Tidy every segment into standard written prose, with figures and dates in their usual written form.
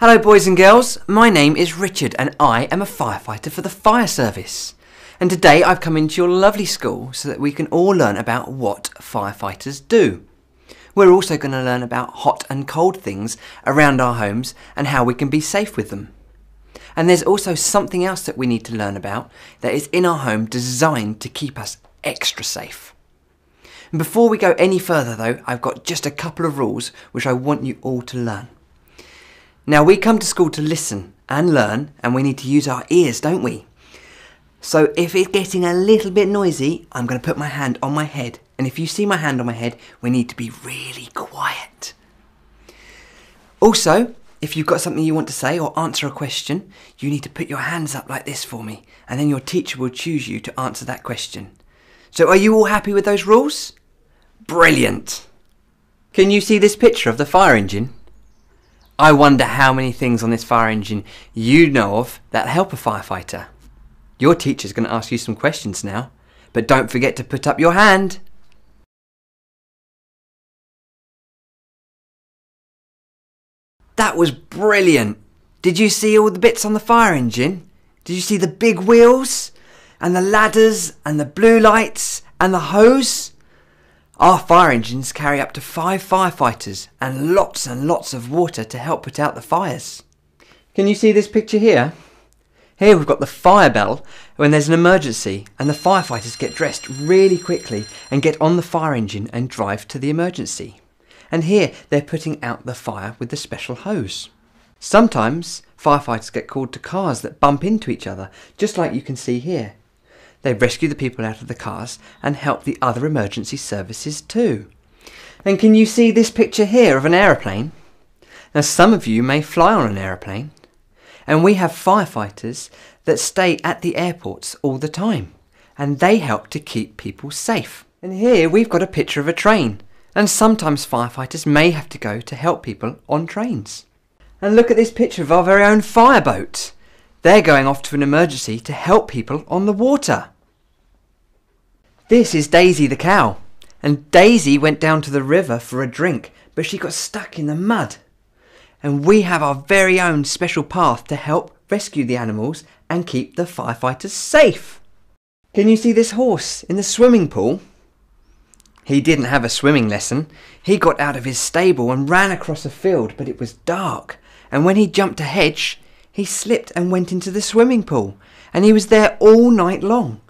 Hello boys and girls, my name is Richard and I am a firefighter for the fire service. And today I've come into your lovely school so that we can all learn about what firefighters do. We're also going to learn about hot and cold things around our homes and how we can be safe with them. And there's also something else that we need to learn about that is in our home designed to keep us extra safe. And before we go any further though, I've got just a couple of rules which I want you all to learn. Now we come to school to listen and learn, and we need to use our ears, don't we? So if it's getting a little bit noisy, I'm going to put my hand on my head. And if you see my hand on my head, we need to be really quiet. Also, if you've got something you want to say or answer a question, you need to put your hands up like this for me, and then your teacher will choose you to answer that question. So are you all happy with those rules? Brilliant! Can you see this picture of the fire engine? I wonder how many things on this fire engine you know of that help a firefighter. Your teacher's going to ask you some questions now, but don't forget to put up your hand. That was brilliant! Did you see all the bits on the fire engine? Did you see the big wheels? And the ladders? And the blue lights? And the hose? Our fire engines carry up to 5 firefighters and lots of water to help put out the fires. Can you see this picture here? Here we've got the fire bell when there's an emergency, and the firefighters get dressed really quickly and get on the fire engine and drive to the emergency. And here they're putting out the fire with the special hose. Sometimes firefighters get called to cars that bump into each other, just like you can see here. They rescue the people out of the cars and help the other emergency services too. And can you see this picture here of an aeroplane? Now some of you may fly on an aeroplane, and we have firefighters that stay at the airports all the time, and they help to keep people safe. And here we've got a picture of a train, and sometimes firefighters may have to go to help people on trains. And look at this picture of our very own fireboat. They're going off to an emergency to help people on the water. This is Daisy the cow, and Daisy went down to the river for a drink, but she got stuck in the mud. And we have our very own special path to help rescue the animals and keep the firefighters safe. Can you see this horse in the swimming pool? He didn't have a swimming lesson. He got out of his stable and ran across a field, but it was dark. And when he jumped a hedge, he slipped and went into the swimming pool. And he was there all night long.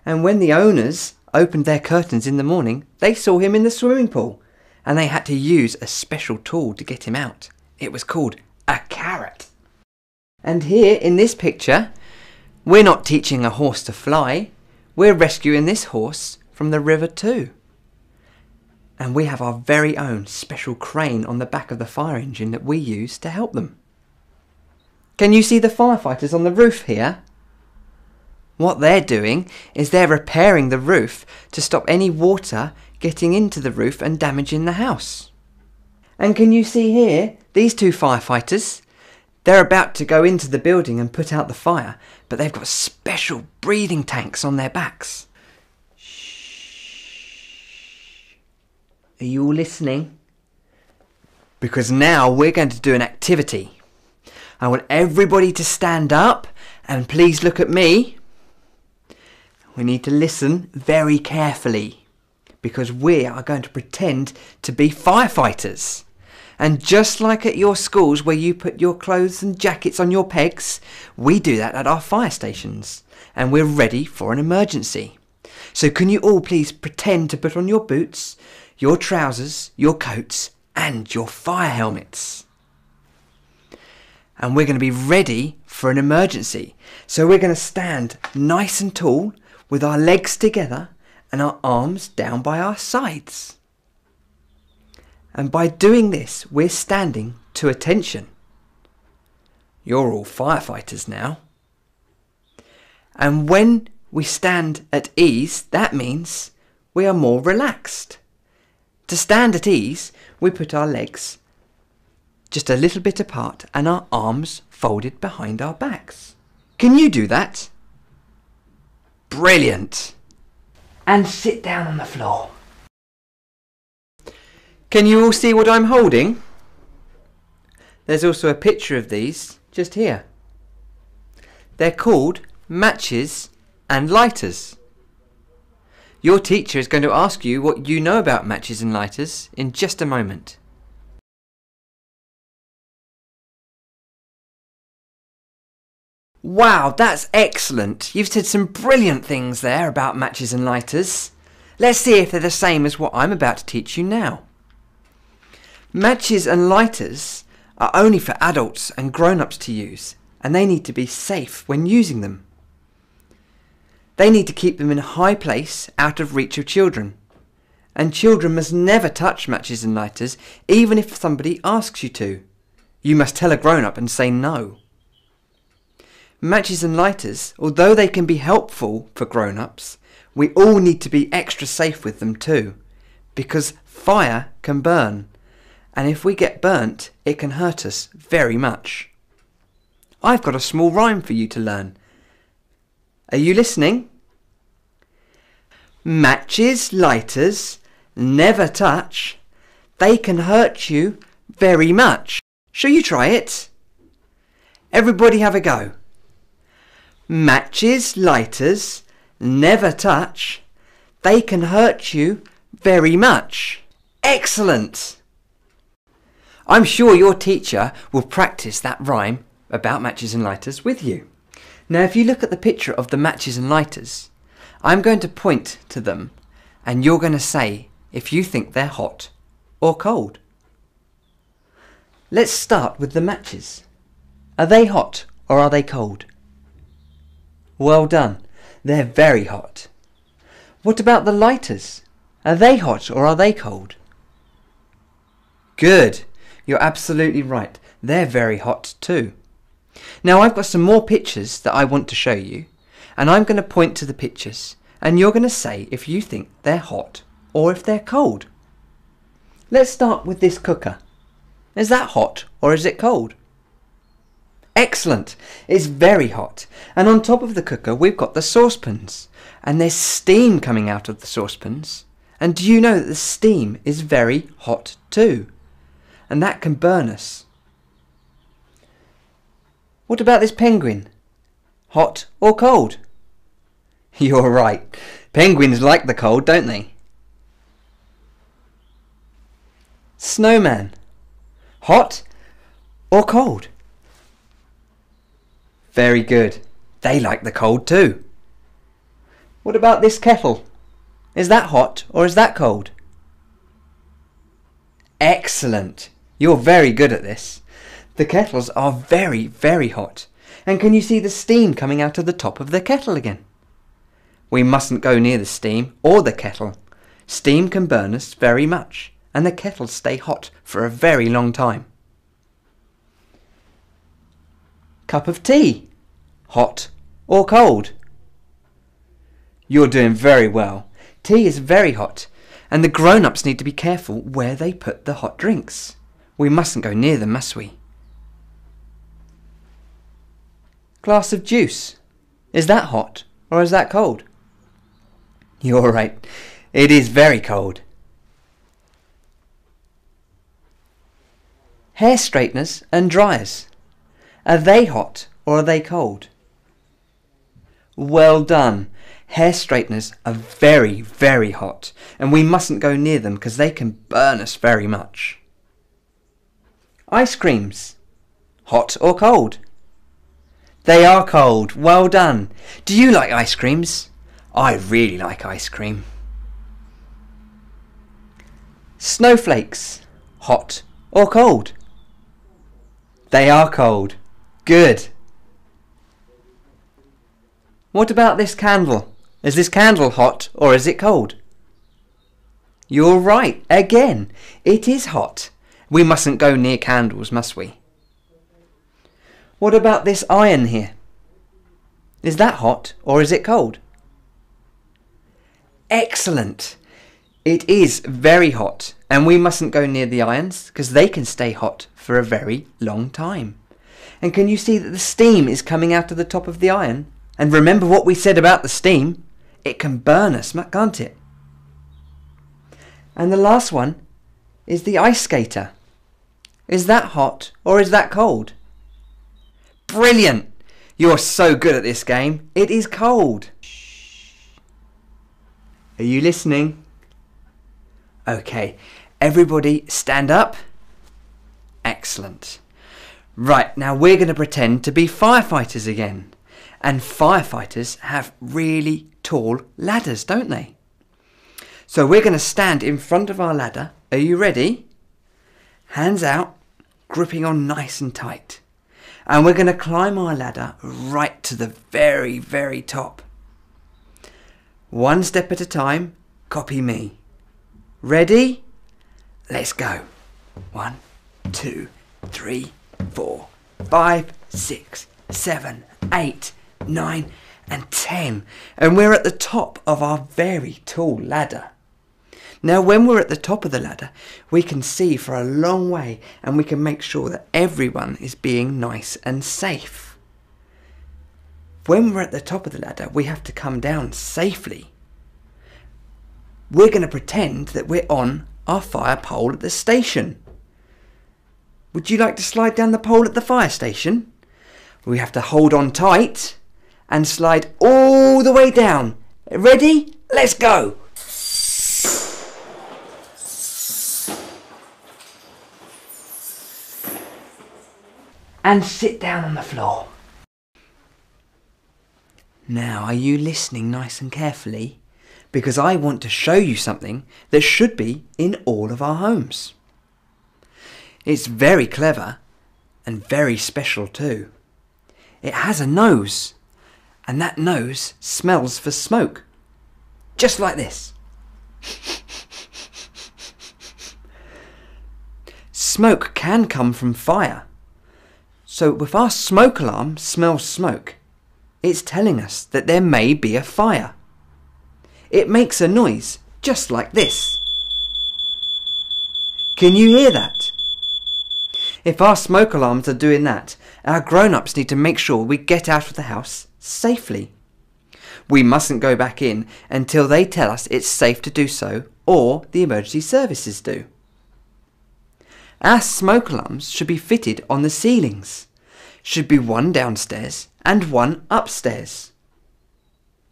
And when the owners opened their curtains in the morning, they saw him in the swimming pool. And they had to use a special tool to get him out. It was called a carrot. And here in this picture, we're not teaching a horse to fly. We're rescuing this horse from the river too. And we have our very own special crane on the back of the fire engine that we use to help them. Can you see the firefighters on the roof here? What they're doing is they're repairing the roof to stop any water getting into the roof and damaging the house. And can you see here, these two firefighters? They're about to go into the building and put out the fire, but they've got special breathing tanks on their backs. Are you all listening? Because now we're going to do an activity. I want everybody to stand up and please look at me. We need to listen very carefully because we are going to pretend to be firefighters. And just like at your schools where you put your clothes and jackets on your pegs, we do that at our fire stations, and we're ready for an emergency. So can you all please pretend to put on your boots, your trousers, your coats and your fire helmets. And we're going to be ready for an emergency. So we're going to stand nice and tall with our legs together and our arms down by our sides. And by doing this, we're standing to attention. You're all firefighters now. And when we stand at ease, that means we are more relaxed. To stand at ease, we put our legs just a little bit apart and our arms folded behind our backs. Can you do that? Brilliant! And sit down on the floor. Can you all see what I'm holding? There's also a picture of these just here. They're called matches and lighters. Your teacher is going to ask you what you know about matches and lighters in just a moment. Wow, that's excellent! You've said some brilliant things there about matches and lighters. Let's see if they're the same as what I'm about to teach you now. Matches and lighters are only for adults and grown-ups to use, and they need to be safe when using them. They need to keep them in a high place out of reach of children. And children must never touch matches and lighters, even if somebody asks you to. You must tell a grown-up and say no. Matches and lighters, although they can be helpful for grown-ups, we all need to be extra safe with them too, because fire can burn, and if we get burnt, it can hurt us very much. I've got a small rhyme for you to learn. Are you listening? Matches, lighters, never touch. They can hurt you very much. Shall you try it? Everybody have a go. Matches, lighters, never touch. They can hurt you very much. Excellent! I'm sure your teacher will practice that rhyme about matches and lighters with you. Now if you look at the picture of the matches and lighters, I'm going to point to them and you're going to say if you think they're hot or cold. Let's start with the matches. Are they hot or are they cold? Well done, they're very hot. What about the lighters? Are they hot or are they cold? Good, you're absolutely right, they're very hot too. Now I've got some more pictures that I want to show you, and I'm going to point to the pictures and you're going to say if you think they're hot or if they're cold. Let's start with this cooker. Is that hot or is it cold? Excellent! It's very hot, and on top of the cooker we've got the saucepans, and there's steam coming out of the saucepans. And do you know that the steam is very hot too, and that can burn us? What about this penguin? Hot or cold? You're right, penguins like the cold, don't they? Snowman. Hot or cold? Very good. They like the cold too. What about this kettle? Is that hot or is that cold? Excellent. You're very good at this. The kettles are very, very hot. And can you see the steam coming out of the top of the kettle again? We mustn't go near the steam or the kettle. Steam can burn us very much, and the kettles stay hot for a very long time. Cup of tea. Hot or cold? You're doing very well. Tea is very hot, and the grown-ups need to be careful where they put the hot drinks. We mustn't go near them, must we? Glass of juice. Is that hot or is that cold? You're right. It is very cold. Hair straighteners and dryers. Are they hot or are they cold? Well done. Hair straighteners are very, very hot, and we mustn't go near them because they can burn us very much. Ice creams. Hot or cold? They are cold. Well done. Do you like ice creams? I really like ice cream. Snowflakes. Hot or cold? They are cold. Good. What about this candle? Is this candle hot or is it cold? You're right, again. It is hot. We mustn't go near candles, must we? What about this iron here? Is that hot or is it cold? Excellent. It is very hot, and we mustn't go near the irons because they can stay hot for a very long time. And can you see that the steam is coming out of the top of the iron? And remember what we said about the steam. It can burn us, can't it? And the last one is the ice skater. Is that hot or is that cold? Brilliant! You're so good at this game. It is cold. Are you listening? Okay, everybody stand up. Excellent. Right, now we're going to pretend to be firefighters again. And firefighters have really tall ladders, don't they? So we're going to stand in front of our ladder. Are you ready? Hands out, gripping on nice and tight. And we're going to climb our ladder right to the very, very top. One step at a time, copy me. Ready? Let's go. 1, 2, 3, 4, 5, 6, 7, 8, 9 and 10. And we're at the top of our very tall ladder. Now when we're at the top of the ladder, we can see for a long way and we can make sure that everyone is being nice and safe. When we're at the top of the ladder, we have to come down safely. We're going to pretend that we're on our fire pole at the station. Would you like to slide down the pole at the fire station? We have to hold on tight and slide all the way down. Ready? Let's go! And sit down on the floor. Now, are you listening nice and carefully? Because I want to show you something that should be in all of our homes. It's very clever and very special too. It has a nose, and that nose smells for smoke. Just like this. Smoke can come from fire. So if our smoke alarm smells smoke, it's telling us that there may be a fire. It makes a noise just like this. Can you hear that? If our smoke alarms are doing that, our grown-ups need to make sure we get out of the house safely. We mustn't go back in until they tell us it's safe to do so, or the emergency services do. Our smoke alarms should be fitted on the ceilings. Should be one downstairs and one upstairs.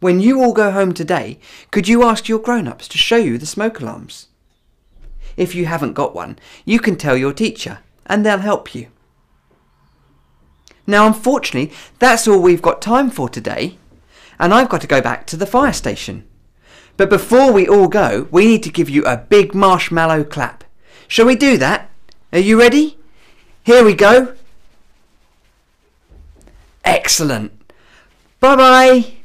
When you all go home today, could you ask your grown-ups to show you the smoke alarms? If you haven't got one, you can tell your teacher and they'll help you. Now unfortunately, that's all we've got time for today, and I've got to go back to the fire station. But before we all go, we need to give you a big marshmallow clap. Shall we do that? Are you ready? Here we go. Excellent. Bye-bye.